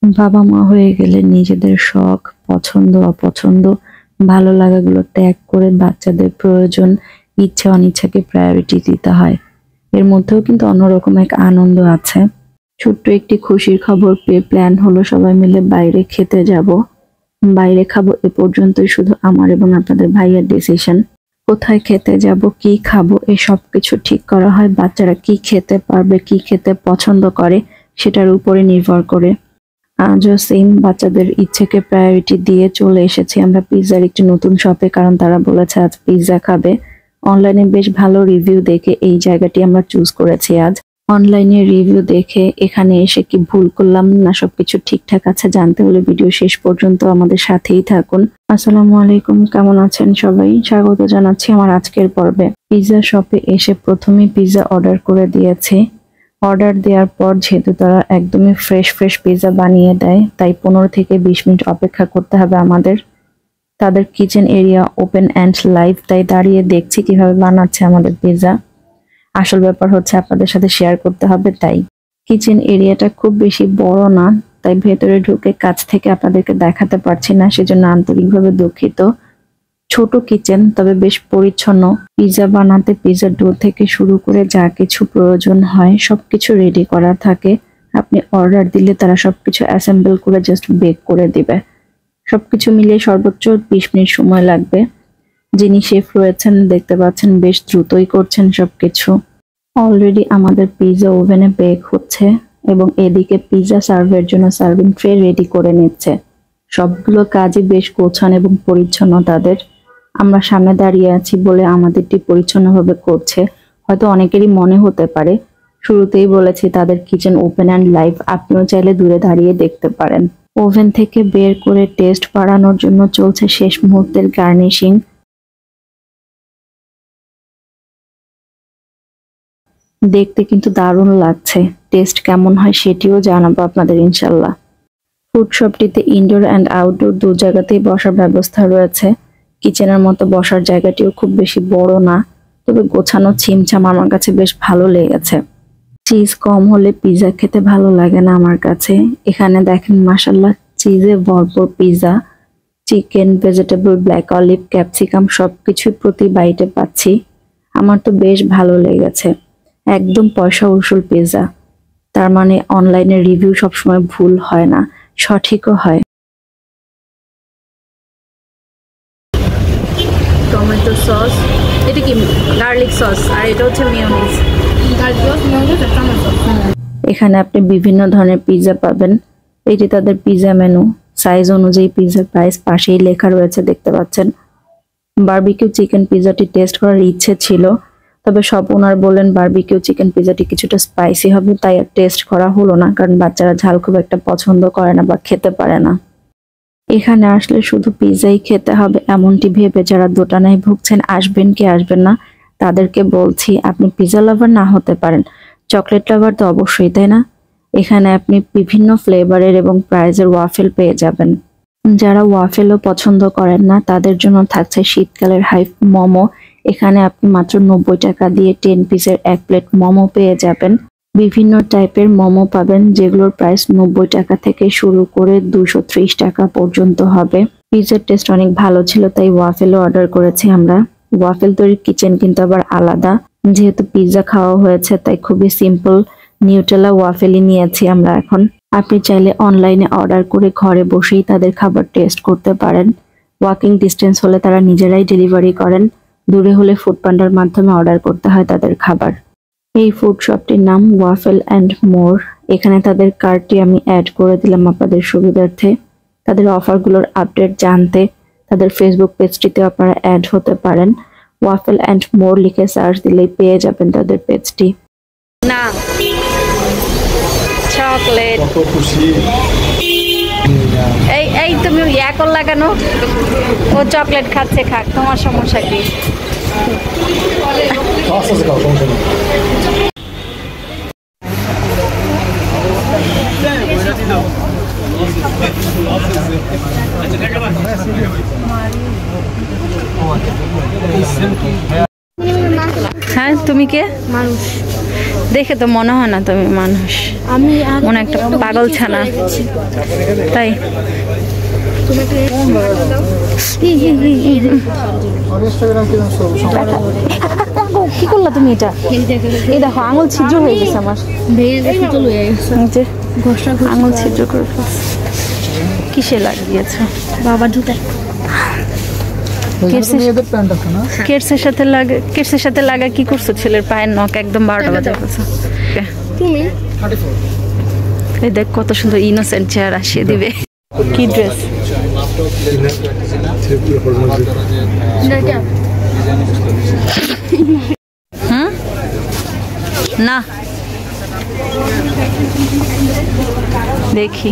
বাবা মা হয়ে গেলে নিজেদের শখ, পছন্দ অপছন্দ, ভালো লাগাগুলো ত্যাগ করে বাচ্চাদের প্রয়োজন, ইচ্ছা অনিচ্ছাকে প্রায়োরিটি দিতে হয়। এর মধ্যেও কিন্তু অন্যরকম এক আনন্দ আছে। ছোট্ট একটি খুশির খবর পেয়ে প্ল্যান হলো সবাই মিলে বাইরে খেতে যাব। বাইরে খাবো এ পর্যন্তই শুধু আমার এবং আপনাদের ভাইয়ের ডিসিশন। কোথায় খেতে যাব, কি খাবো, এই সবকিছু ঠিক করা হয় বাচ্চারা কি খেতে পারবে, কি খেতে পছন্দ করে সেটার উপরে নির্ভর করে। আজও সেম বাচ্চাদের ইচ্ছেকে প্রায়োরিটি দিয়ে চলে এসেছি আমরা পিৎজার একটি নতুন শপে, কারণ তারা বলেছে আজ পিৎজা খাবে। অনলাইনে বেশ ভালো রিভিউ দেখে এই জায়গাটি আমরা চুজ করেছি আজ। অনলাইনে রিভিউ দেখে এখানে এসে কি ভুল করলাম না সবকিছু ঠিকঠাক আছে জানতে হলে ভিডিও শেষ পর্যন্ত আমাদের সাথেই থাকুন। আসসালামু আলাইকুম, কেমন আছেন সবাই? স্বাগত জানাচ্ছি আমার আজকের পর্বে। পিৎজা শপে এসে প্রথমেই পিৎজা অর্ডার করে দিয়েছি। অর্ডার দেওয়ার পর যেহেতু তারা একদমই ফ্রেশ পিৎজা বানিয়ে দেয়, তাই 15 থেকে 20 মিনিট অপেক্ষা করতে হবে আমাদের। তাদের kitchen area open and live, তাই দাঁড়িয়ে দেখছি কিভাবে বানাচ্ছে আমাদের পিৎজা। আসল ব্যাপার হচ্ছে আপনাদের সাথে শেয়ার করতে হবে। তাই কিচেন এরিয়াটা খুব বেশি বড় না, তাই ভেতরে ঢুকে কাছ থেকে আপনাদেরকে দেখাতে পারছি না, সেজন্য আন্তরিকভাবে দুঃখিত। ছোট কিচেন, তবে বেশ পরিচ্ছন্ন। পিৎজা বানাতে পিৎজা ডো থেকে শুরু করে যা কিছু প্রয়োজন হয় সবকিছু রেডি করা থাকে। আপনি অর্ডার দিলে তারা সবকিছু অ্যাসেম্বল করে জাস্ট বেক করে দিবে। সবকিছু মিলিয়ে সর্বোচ্চ 20 মিনিট সময় লাগবে। যিনি শেফ রয়েছেন দেখতে পাচ্ছেন বেশ দ্রুতই করছেন সবকিছু। অলরেডি আমাদের পিৎজা ওভেনে বেক হচ্ছে এবং এদিকে পিৎজা সার্ভের জন্য সার্ভিং ট্রে রেডি করে নিচ্ছে। সবগুলো কাজই বেশ গোছানো এবং পরিচ্ছন্ন তাদের। আমরা সামনে দাঁড়িয়ে আছি বলে আমাদেরটি পরিচ্ছন্নভাবে করছে। হয়তো অনেকেরই মনে হতে পারে, শুরুতেই বলেছি তাদের কিচেন ওপেন অ্যান্ড লাইভ, আপনিও চাইলে দূরে দাঁড়িয়ে দেখতে পারেন। ওভেন থেকে বের করে টেস্ট বাড়ানোর জন্য চলছে শেষ মুহূর্তের গার্নিশিং। দেখতে কিন্তু দারুণ লাগছে, টেস্ট কেমন হয় সেটিও জানাবো আপনাদের ইনশাল্লাহ। ফুড শপটিতে ইনডোর অ্যান্ড আউটডোর দু জায়গাতেই বসার ব্যবস্থা রয়েছে। কিচেনের মতো বসার জায়গাটিও খুব বেশি বড় না, তবে গোছানো ছিমছাম আমার কাছে বেশ ভালো লেগেছে। চিজ কম হলে পিৎজা খেতে ভালো লাগে না আমার কাছে। এখানে দেখেন মাশাল্লাহ চিজে ভরপুর pizza. Chicken, vegetable, black olive, capsicum সবকিছুই প্রতি বাইটে পাচ্ছি। আমার তো বেশ ভালো লেগেছে। একদম পয়সা উসুল পিৎজা। তার মানে অনলাইনে রিভিউ সবসময় ভুল হয় না, সঠিকও হয়। টমেটো সস, এটা কি গার্লিক সস, আর এটা হচ্ছে মেয়োনিজ। এখানে আপনি বিভিন্ন ধরনের পিৎজা পাবেন। এটি তাদের পিৎজা মেনু। সাইজ অনুযায়ী পিৎজার প্রাইস পাশেই লেখা রয়েছে, দেখতে পাচ্ছেন। বারবিকিউ চিকেন পিৎজাটি টেস্ট করার ইচ্ছে ছিল, তবে সব ওনার বললেন বারবিকিউ চিকেন পিৎজাটি কিছুটা স্পাইসি হবে, তাই আর টেস্ট করা হলো না, কারণ বাচ্চারা ঝাল খুব একটা পছন্দ করে না বা খেতে পারে না। এখানে আসলে শুধু পিৎজাই খেতে হবে এমনটি ভেবে যারা দোটানায় ভুগছেন আসবেন কি আসবেন না তাদেরকে বলছি, আপনি পিৎজা লাভার না হতে পারেন, চকলেট লাভার তো অবশ্যই, তাই না? এখানে আপনি বিভিন্ন ফ্লেভারের এবং প্রাইজের ওয়াফেল পেয়ে যাবেন। যারা ওয়াফেলও পছন্দ করেন না তাদের জন্য থাকছে শীতকালের হাইফ মোমো। এখানে আপনি মাত্র 90 টাকা দিয়ে 10 পিসের 1 প্লেট মোমো পেয়ে যাবেন। বিভিন্ন টাইপের মোমো পাবেন যেগুলোর প্রাইস 90 টাকা থেকে শুরু করে 230 টাকা পর্যন্ত হবে। পিৎজার টেস্ট অনেক ভালো ছিল, তাই ওয়াফেলও অর্ডার করেছি আমরা। ওয়াফেল তৈরির কিচেন কিন্তু আবার আলাদা। যেহেতু পিৎজা খাওয়া হয়েছে তাই খুবই সিম্পল নিউটেলা ওয়াফেলই নিয়েছি আমরা এখন। আপনি চাইলে অনলাইনে অর্ডার করে ঘরে বসেই তাদের খাবার টেস্ট করতে পারেন। ওয়াকিং ডিস্টেন্স হলে তারা নিজেরাই ডেলিভারি করেন, দূরে হলে ফুড পান্ডার মাধ্যমে অর্ডার করতে হয় তাদের খাবার। এই ফুড শপটির নাম ওয়াফেল অ্যান্ড মোর। এখানে তাদের কার্ডটি আমি অ্যাড করে দিলাম আপনাদের সুবিধার্থে। তাদের অফারগুলোর আপডেট জানতে তাদের ফেসবুক পেজটিতে আপনারা অ্যাড হতে পারেন। ওয়াফেল অ্যান্ড মোর লিখে সার্চ দিলেই পেয়ে যাবেন তাদের পেজটি। না চকলেট, এই এই তুমি ইয়া কর লাগানো, ও চকলেট খাচ্ছে, খাক, তোমার সমস্যা কি? হ্যাঁ তুমি কে? মানুষ। দেখে তো মনে হয় না তুমি মানুষ, আমি মনে একটা পাগল ছানা। তাই কি করলা তুমি? এটা এই দেখো আঙুল ছিদ্র হয়ে গেছে আমার, আঙুল ছিদ্র করে ফেলছে। কিসে লাগিয়েছে? বাবা জুতায়। কেটসের সাথে লাগা কি করছো? ছেলের পায়ের নখ একদম 12টা বাজে ফেলছে। তুমি এই দেখ কত সুন্দর ইনোসেন্ট চেহারা আসিয়ে দিবে। কি ড্রেস? হুম না দেখি